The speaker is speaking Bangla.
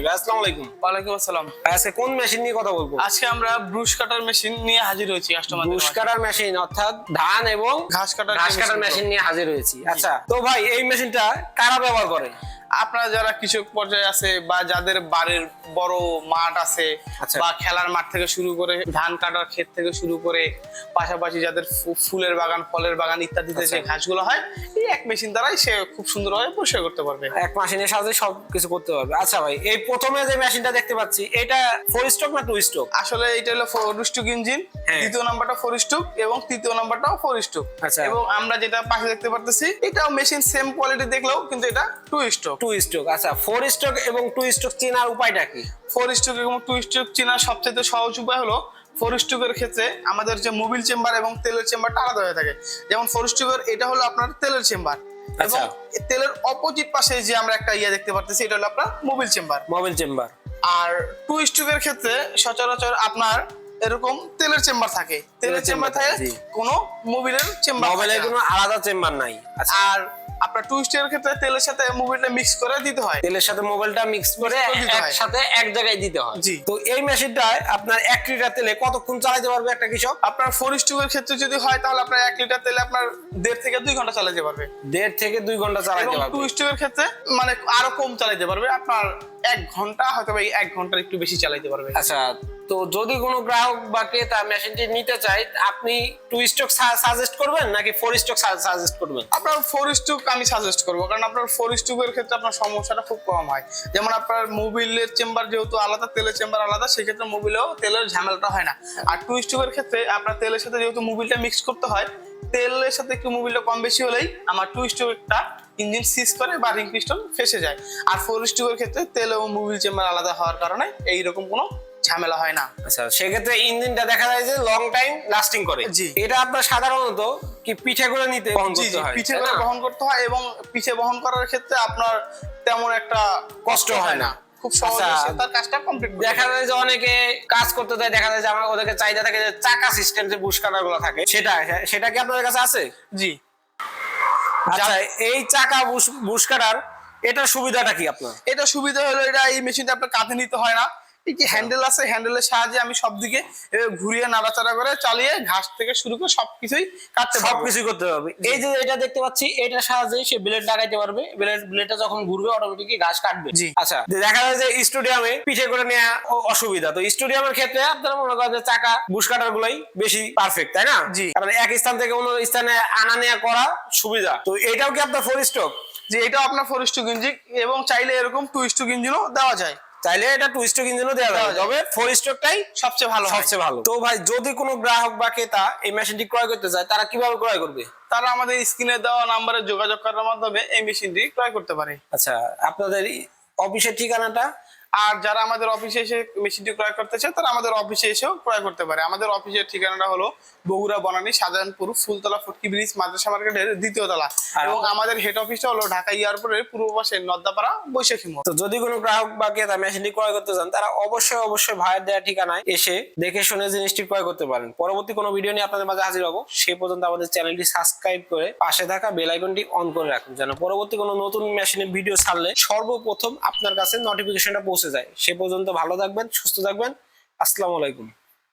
ভাই, আসসালামু আলাইকুম। ওয়ালাইকুম আসসালাম। আজকে কোন মেশিন নিয়ে কথা বলবো? আজকে আমরা ব্রুশ কাটার মেশিন নিয়ে হাজির হয়েছি কাস্টমারদের ব্রুশ মাঝে। কাটার মেশিন অর্থাৎ ধান এবং ঘাস কাটার মেশিন নিয়ে হাজির হয়েছি। আচ্ছা, তো ভাই এই মেশিনটা কারা ব্যবহার করে? আপনারা যারা কৃষক পর্যায়ে আছে বা যাদের বাড়ির বড় মাঠ আছে আচ্ছা। বা খেলার মাঠ থেকে শুরু করে ধান কাটার ক্ষেত থেকে শুরু করে পাশাপাশি যাদের ফুলের বাগান ফলের বাগান ইত্যাদিতে যে ঘাসগুলো হয় এই এক মেশিন দ্বারাই সে খুব সুন্দরভাবে পরিষ্কার করতে পারবে। এক মেশিনের সাহায্যে সবকিছু করতে পারবে। আচ্ছা ভাই, এই প্রথমে যে মেশিনটা দেখতে পাচ্ছি এটা 4 স্ট্রোক না 2 স্ট্রোক? আসলে এটা হলো 4 স্ট্রোক ইঞ্জিন, দ্বিতীয় নাম্বারটা 4 স্ট্রোক এবং তৃতীয় নাম্বারটাও 4 স্ট্রোক। আচ্ছা। এবং আমরা যেটা পাশে দেখতে পারতেছি এটাও মেশিন সেম কোয়ালিটি দেখলেও কিন্তু এটা 2 স্ট্রোক। 2 স্ট্রোক। আচ্ছা, 4 স্ট্রোক এবং 2 স্ট্রোক চেনার উপায়টা কি? 4 স্ট্রোক এবং 2 স্ট্রোক চেনার সবচেয়ে সহজ উপায় হলো 4 স্ট্রোকের ক্ষেত্রে আমাদের যে মোবিল চেম্বার এবং তেলের চেম্বারটা আলাদা হয়ে থাকে। যেমন 4 স্ট্রোকের এটা হলো আপনার তেলের চেম্বার এবং তেলের অপোজিট পাশে যে আমরা একটা দেখতে পারতেছি এটা হলো আপনার মোবিল চেম্বার। আর 2 স্ট্রোকের ক্ষেত্রে সচরাচর আপনার এরকম তেলের চেম্বার থাকে, তেলের চেম্বার থাকে, কোনো মোবিলের চেম্বার, মোবিলের কোনো আলাদা চেম্বার নাই। আর আপনার 2 স্ট্রোকের ক্ষেত্রে তেলের সাথে মোবিলটা মিক্স করে দিতে হয়, তেলের সাথে মোবিলটা মিক্স করে একসাথে এক জায়গায় দিতে হয়। জি। তো এই মেশিনটায় আপনার 1 লিটার তেলে কতক্ষণ চালাতে পারবে একটা কৃষক? আপনার 4 স্ট্রোকের ক্ষেত্রে যদি হয় তাহলে আপনার 1 লিটার তেলে আপনার 1.5 থেকে 2 ঘন্টা চালাতে পারবে। 1.5 থেকে 2 ঘন্টা চালাতে পারবে। 2 স্ট্রোকের ক্ষেত্রে মানে আরো কম চালাতে পারবে, আপনার 1 ঘন্টা হয়তো 1 ঘন্টার একটু বেশি চালাতে পারবে। আচ্ছা, তো যদি কোনো গ্রাহক বা ক্রেতা মেশিনটি নিতে চায় আপনি 2 স্ট্রোক সাজেস্ট করবেন নাকি 4 স্ট্রোক সাজেস্ট করবেন? আপনার 4 স্ট্রোক আমি সাজেস্ট করবো, কারণ আপনার 4 স্ট্রোকের ক্ষেত্রে আপনার সমস্যাটা খুব কম হয়। যেমন আপনার মোবিলের চেম্বার যেহেতু আলাদা, তেলের চেম্বার আলাদা, সেক্ষেত্রে মোবিলেও তেলের ঝামেলাটা হয় না। আর 2 স্ট্রোকের ক্ষেত্রে আপনার তেলের সাথে যেহেতু মোবিলটা মিক্স করতে হয়, তেলের সাথে একটু মোবিলটা কম বেশি হলেই আমার 2 স্ট্রোকটা ইঞ্জিন সিজ করে বা রিং পিস্টন ফেসে যায়। আর 4 স্ট্রোকের ক্ষেত্রে তেল এবং মোবিল চেম্বার আলাদা হওয়ার কারণে এইরকম কোনো ঝামেলা হয় না। আচ্ছা, সেক্ষেত্রে ইঞ্জিনটা দেখা যায় যে লং টাইম লাস্টিং করে। জি। এটা আপনার সাধারণত কি পিঠে করে নিতে বহন করতে হয়? পিঠে করে বহন করতে হয় এবং পিঠে বহন করার ক্ষেত্রে আপনার তেমন একটা কষ্ট হয় না, খুব সহজে তার কাজটা কমপ্লিট। দেখা যায় যে অনেকে কাজ করতে যায়, দেখা যায় যে আমার ওদেরকে চাহিদা থাকে যে চাকা সিস্টেম যে বুশ কাটারগুলো থাকে সেটা কি আপনাদের কাছে আছে? জি। আচ্ছা, এই চাকা বুশ কাটার এটার সুবিধাটা কি আপনার? এটা সুবিধা হলো এটা এই মেশিনটা আপনার কাঁধে নিতে হয় না। এই যে হ্যান্ডেল আছে, হ্যান্ডেলের সাহায্যে আমি সব দিকে ঘুরিয়ে নাড়াচাড়া করে চালিয়ে ঘাস থেকে শুরু করে সবকিছুই কাটতে পারবো, সবকিছুই করতে পারবে। এই যে এটা দেখতে পাচ্ছি এটার সাহায্যে সে ব্লেড লাগাইতে পারবে, ব্লেডটা যখন ঘুরবে অটোমেটিকলি ঘাস কাটবে। জি। আচ্ছা, দেখা যায় যে স্টেডিয়ামে পিঠে করে নেওয়া অসুবিধা, তো স্টেডিয়ামের ক্ষেত্রে আপনারা মনে করেন যে চাকা বুশ কাটার গুলাই বেশি পারফেক্ট, তাই না? জি। কারণ এক স্থান থেকে অন্য স্থানে আনা নেওয়া করা সুবিধা। তো এটাও কি আপনার 4 স্ট্রোক? যে এটাও আপনার 4 স্ট্রোক ইঞ্জিন এবং চাইলে এরকম 2 স্ট্রোক ইঞ্জিনও দেওয়া যায়। চাইলে এটা 2 স্ট্রোক ইঞ্জিনও দেওয়া যাবে, তবে 4 স্ট্রোকটাই সবচেয়ে ভালো। তো ভাই, যদি কোনো গ্রাহক বা ক্রেতা এই মেশিনটি ক্রয় করতে চায় তারা কিভাবে ক্রয় করবে? তারা আমাদের স্ক্রিনে দেওয়া নাম্বারে যোগাযোগ করার মাধ্যমে এই মেশিনটি ক্রয় করতে পারে। আচ্ছা, আপনাদের অফিসের ঠিকানাটা? আর যারা আমাদের অফিসে এসে মেশিনটি ক্রয় করতে চায় তারা আমাদের অফিসে এসেও ক্রয় করতে পারে। আমাদের অফিসের ঠিকানাটা হলো বগুড়া বনানী শাহজাহানপুর ফুলতলা ফটকি ব্রিজ মাদ্রাসা মার্কেটের 2য় তলা এবং আমাদের হেড অফিসটা হলো ঢাকা এয়ারপোর্টের পূর্ব পাশে নদ্দাপাড়া বৈশাখী মোড়। তো যদি কোনো গ্রাহক বা ক্রেতা মেশিনটি ক্রয় করতে চান তারা অবশ্যই ভাইয়ের দেওয়া ঠিকানায় এসে দেখে শুনে জিনিসটি ক্রয় করতে পারেন। পরবর্তী কোনো ভিডিও নিয়ে আপনাদের মাঝে হাজির হবো। সেই পর্যন্ত আমাদের চ্যানেলটি সাবস্ক্রাইব করে পাশে থাকা বেল আইকনটি অন করে রাখুন, যেন পরবর্তী কোনো নতুন মেশিনের ভিডিও ছাড়লে সর্বপ্রথম আপনার কাছে নোটিফিকেশনটা পৌঁছে যায়। সে পর্যন্ত ভালো থাকবেন, সুস্থ থাকবেন। আসসালামু আলাইকুম।